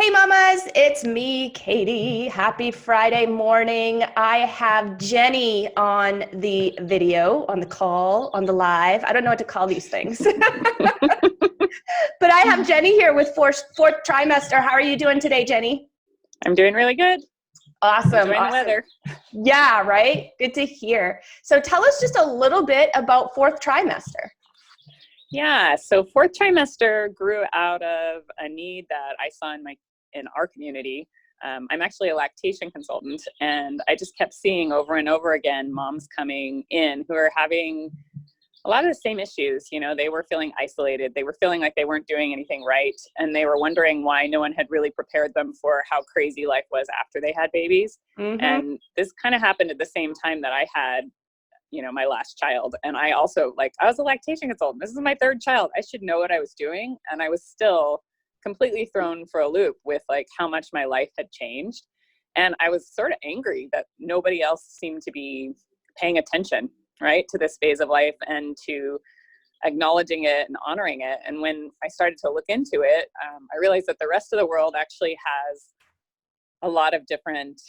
Hey mamas, it's me, Katie. Happy Friday morning. I have Jennie on the video, on the call, on the live. I don't know what to call these things. But I have Jennie here with fourth trimester. How are you doing today, Jennie? I'm doing really good. Awesome. Enjoying the weather. Yeah, right? Good to hear. So tell us just a little bit about fourth trimester. Yeah, so fourth trimester grew out of a need that I saw in our community. I'm actually a lactation consultant, and I just kept seeing over and over again moms coming in who are having a lot of the same issues. You know, they were feeling isolated, they were feeling like they weren't doing anything right, and they were wondering why no one had really prepared them for how crazy life was after they had babies. And this kind of happened at the same time that I had my last child. And I also, I was a lactation consultant. This is my third child. I should know what I was doing. And I was still completely thrown for a loop with how much my life had changed. And I was sort of angry that nobody else seemed to be paying attention, right, to this phase of life and to acknowledging it and honoring it. And when I started to look into it, I realized that the rest of the world actually has a lot of different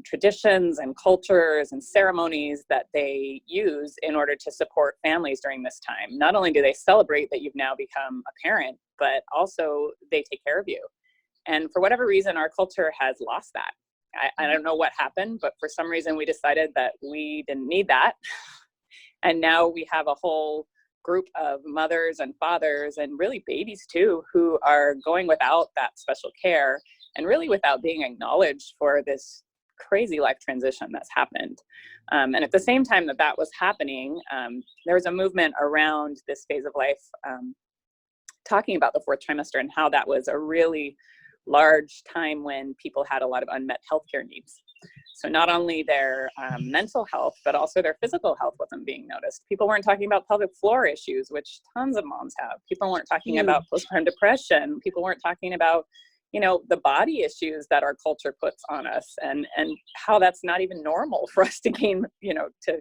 traditions and cultures and ceremonies that they use in order to support families during this time. Not only do they celebrate that you've now become a parent, but also they take care of you. And for whatever reason, our culture has lost that. I don't know what happened, but for some reason we decided that we didn't need that. And now we have a whole group of mothers and fathers and really babies too, who are going without that special care and really without being acknowledged for this crazy life transition that's happened. And at the same time that was happening, there was a movement around this phase of life talking about the fourth trimester and how that was a really large time when people had a lot of unmet healthcare needs. So not only their mental health, but also their physical health wasn't being noticed. People weren't talking about pelvic floor issues, which tons of moms have. People weren't talking about postpartum depression. People weren't talking about the body issues that our culture puts on us and how that's not even normal for us to gain, to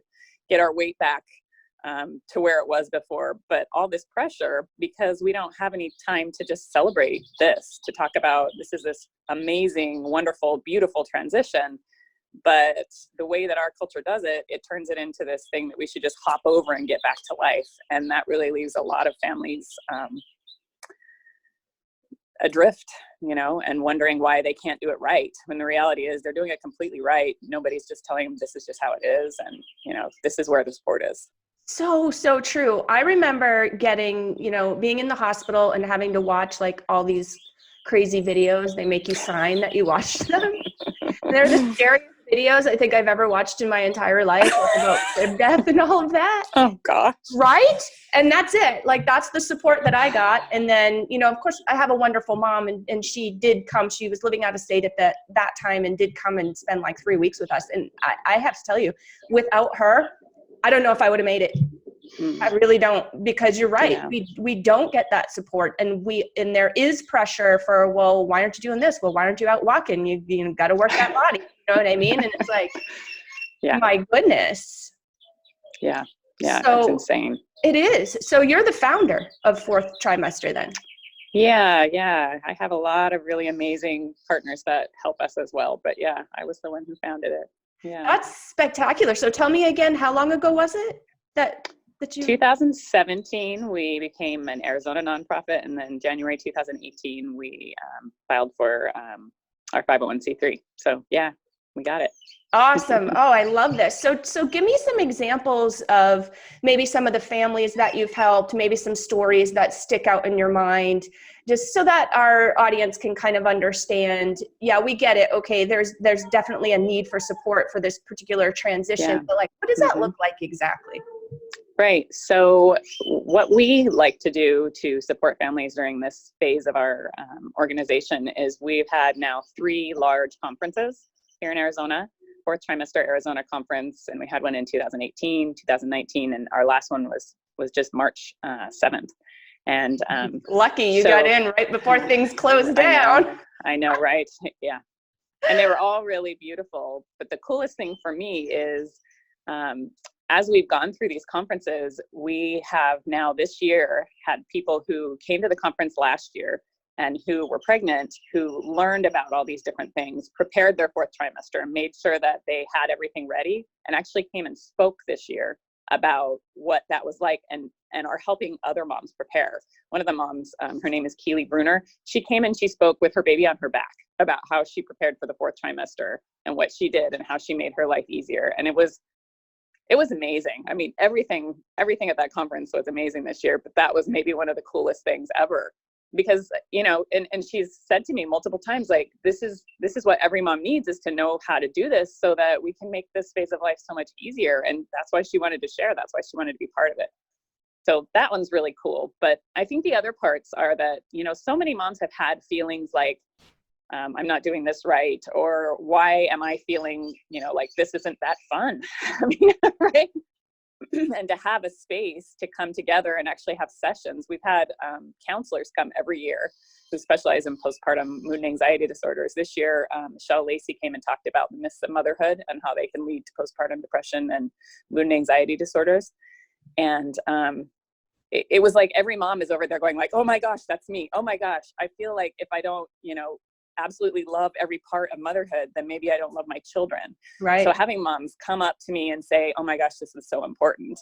get our weight back to where it was before. But all this pressure because we don't have any time to just celebrate this, to talk about this is this amazing, wonderful, beautiful transition. But the way that our culture does it, it turns it into this thing that we should just hop over and get back to life. And that really leaves a lot of families adrift, and wondering why they can't do it right. When the reality is they're doing it completely right. Nobody's just telling them this is just how it is. And, this is where the sport is. So true. I remember getting, being in the hospital and having to watch all these crazy videos. They make you sign that you watched them. They're the scariest videos I think I've ever watched in my entire life about crib death and all of that. Oh gosh. Right? And that's it. That's the support that I got. And then, of course I have a wonderful mom and she did come. She was living out of state at that time and did come and spend 3 weeks with us. And I have to tell you, without her, I don't know if I would have made it. I really don't, because you're right. Yeah. We don't get that support, and there is pressure for, well, why aren't you doing this? Well, why aren't you out walking? You got to work that body. You know what I mean? And it's my goodness. Yeah. Yeah. So, that's insane. It is. So you're the founder of Fourth Trimester then? Yeah. I have a lot of really amazing partners that help us as well. But yeah, I was the one who founded it. Yeah. That's spectacular. So tell me again, how long ago was it that you... 2017, we became an Arizona nonprofit. And then January 2018, we filed for our 501c3. So yeah, we got it. Awesome. Oh, I love this. So give me some examples of maybe some of the families that you've helped, maybe some stories that stick out in your mind, just so that our audience can kind of understand, yeah, we get it. Okay, there's definitely a need for support for this particular transition, but what does that look like exactly? Right. So what we like to do to support families during this phase of our organization is we've had now 3 large conferences here in Arizona. Fourth Trimester Arizona Conference, and we had one in 2018, 2019, and our last one was just March 7th. And lucky you got in right before things closed down. I know, right? Yeah. And they were all really beautiful. But the coolest thing for me is as we've gone through these conferences, we have now this year had people who came to the conference last year and who were pregnant, who learned about all these different things, prepared their fourth trimester, made sure that they had everything ready, and actually came and spoke this year about what that was like, and are helping other moms prepare. One of the moms, her name is Keely Bruner, she came and she spoke with her baby on her back about how she prepared for the fourth trimester and what she did and how she made her life easier. And it was amazing. I mean, everything at that conference was amazing this year, but that was maybe one of the coolest things ever. Because, you know, and she's said to me multiple times, like, this is what every mom needs, is to know how to do this so that we can make this phase of life so much easier. And that's why she wanted to share. That's why she wanted to be part of it. So that one's really cool. But I think the other parts are that, you know, so many moms have had feelings like, I'm not doing this right, or why am I feeling, you know, like this isn't that fun? I mean, right? And to have a space to come together and actually have sessions. We've had counselors come every year who specialize in postpartum mood and anxiety disorders. This year, Michelle Lacey came and talked about the myths of motherhood and how they can lead to postpartum depression and mood and anxiety disorders. And it was like every mom is over there going like, oh my gosh, that's me. Oh my gosh, I feel like if I don't, you know, absolutely love every part of motherhood, then maybe I don't love my children. Right. So having moms come up to me and say, oh my gosh, this is so important.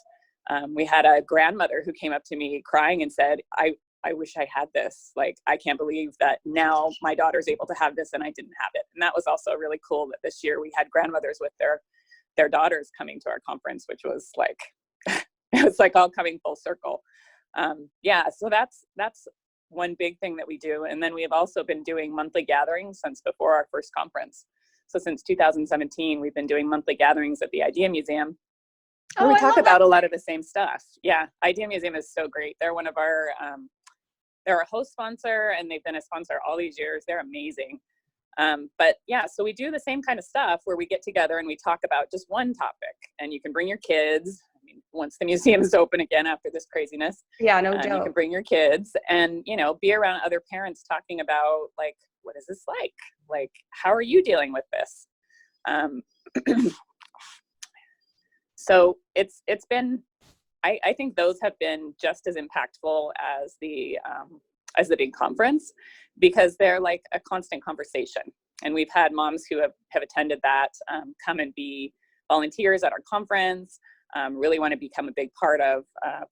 We had a grandmother who came up to me crying and said, I wish I had this. Like, I can't believe that now my daughter's able to have this and I didn't have it. And that was also really cool that this year we had grandmothers with their daughters coming to our conference, which was like, it was like all coming full circle. Yeah, so that's one big thing that we do. And then we have also been doing monthly gatherings since before our first conference. So since 2017, we've been doing monthly gatherings at the Idea Museum. Where we talk about a lot of the same stuff. Yeah, Idea Museum is so great. They're one of our, they're a host sponsor, and they've been a sponsor all these years. They're amazing. But yeah, so we do the same kind of stuff where we get together and we talk about just one topic, and you can bring your kids. Once the museum is open again after this craziness, yeah, no doubt, you can bring your kids and, you know, be around other parents talking about like, what is this like? Like, how are you dealing with this? So it's been, I think those have been just as impactful as the big conference, because they're like a constant conversation. And we've had moms who have attended that come and be volunteers at our conference. Really want to become a big part of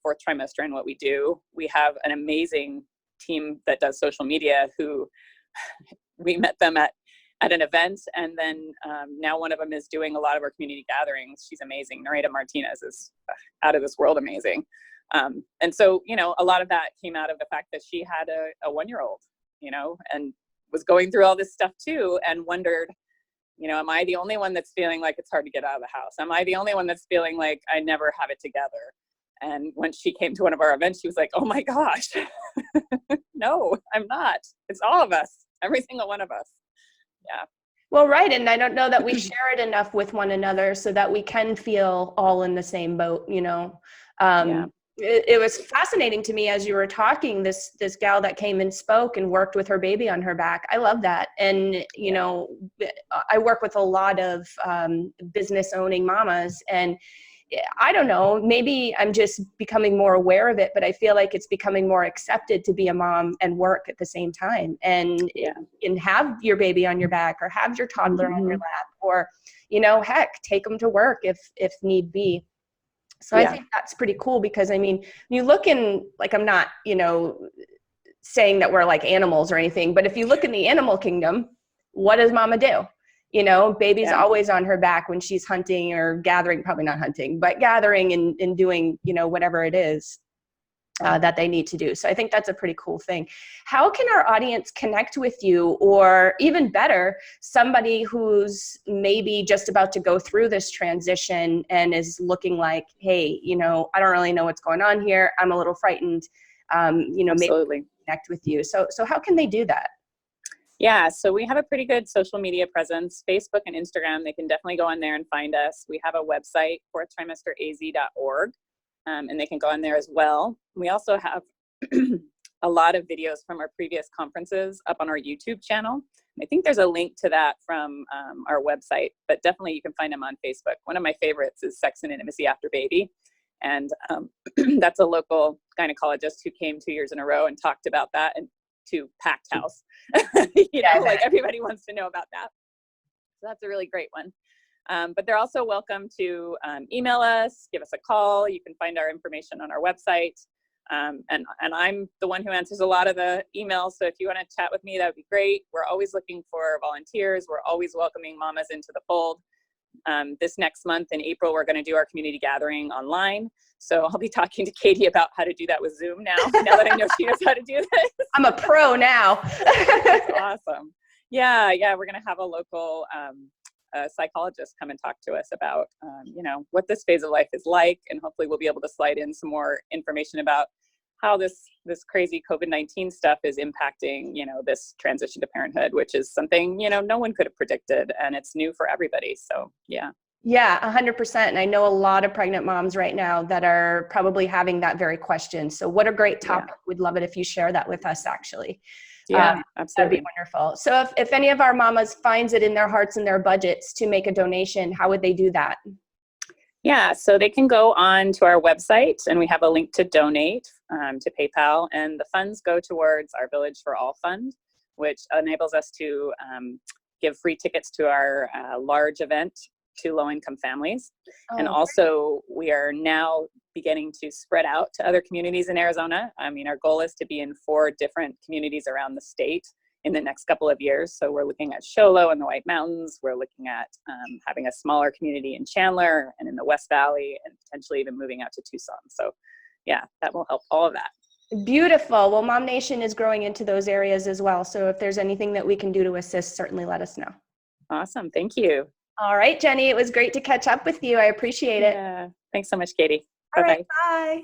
fourth trimester and what we do. We have an amazing team that does social media who we met them at an event, and then now one of them is doing a lot of our community gatherings. She's amazing. Narita Martinez is out of this world amazing. And so, you know, a lot of that came out of the fact that she had a 1-year-old, you know, and was going through all this stuff too, and wondered, you know, am I the only one that's feeling like it's hard to get out of the house? Am I the only one that's feeling like I never have it together? And when she came to one of our events, she was like, oh my gosh, no, I'm not. It's all of us, every single one of us. Yeah. Well, right. And I don't know that we share it enough with one another so that we can feel all in the same boat, you know. Yeah. It was fascinating to me as you were talking, this gal that came and spoke and worked with her baby on her back. I love that. And, you know, I work with a lot of business owning mamas, and I don't know, maybe I'm just becoming more aware of it, but I feel like it's becoming more accepted to be a mom and work at the same time, and have your baby on your back, or have your toddler on your lap, or, you know, heck, take them to work if need be. So I think that's pretty cool, because I mean, you look in, like, I'm not, you know, saying that we're like animals or anything, but if you look in the animal kingdom, what does mama do? You know, baby's always on her back when she's hunting or gathering, probably not hunting, but gathering and doing, you know, whatever it is that they need to do. So I think that's a pretty cool thing. How can our audience connect with you, or even better, somebody who's maybe just about to go through this transition and is looking like, hey, you know, I don't really know what's going on here. I'm a little frightened. You know, maybe connect with you. So how can they do that? Yeah, so we have a pretty good social media presence, Facebook and Instagram. They can definitely go on there and find us. We have a website, fourthtrimesteraz.org. And they can go on there as well. We also have a lot of videos from our previous conferences up on our YouTube channel. I think there's a link to that from our website, but definitely you can find them on Facebook. One of my favorites is Sex and Intimacy After Baby. And that's a local gynecologist who came 2 years in a row and talked about that. And to packed house. You know, like everybody wants to know about that. So that's a really great one. But they're also welcome to email us, give us a call. You can find our information on our website. And I'm the one who answers a lot of the emails. So if you want to chat with me, that would be great. We're always looking for volunteers. We're always welcoming mamas into the fold. This next month in April, we're going to do our community gathering online. So I'll be talking to Katie about how to do that with Zoom now that I know she knows how to do this. I'm a pro now. That's awesome. Yeah, we're going to have a local psychologist come and talk to us about, you know, what this phase of life is like, and hopefully we'll be able to slide in some more information about how this crazy COVID-19 stuff is impacting, you know, this transition to parenthood, which is something, you know, no one could have predicted, and it's new for everybody. So, yeah. Yeah, 100%. And I know a lot of pregnant moms right now that are probably having that very question. So what a great topic. Yeah. We'd love it if you share that with us, actually. Yeah, absolutely. That'd be wonderful. So if any of our mamas finds it in their hearts and their budgets to make a donation, how would they do that? Yeah, so they can go on to our website, and we have a link to donate to PayPal, and the funds go towards our Village for All Fund, which enables us to give free tickets to our large event to low-income families. Oh, and also we are now beginning to spread out to other communities in Arizona. I mean, our goal is to be in 4 different communities around the state in the next couple of years. So we're looking at Show Low in the White Mountains. We're looking at having a smaller community in Chandler and in the West Valley, and potentially even moving out to Tucson. So yeah, that will help all of that. Beautiful. Well, MOMnation is growing into those areas as well. So if there's anything that we can do to assist, certainly let us know. Awesome. Thank you. All right, Jenny, it was great to catch up with you. I appreciate it. Yeah. Thanks so much, Katie. All right, bye.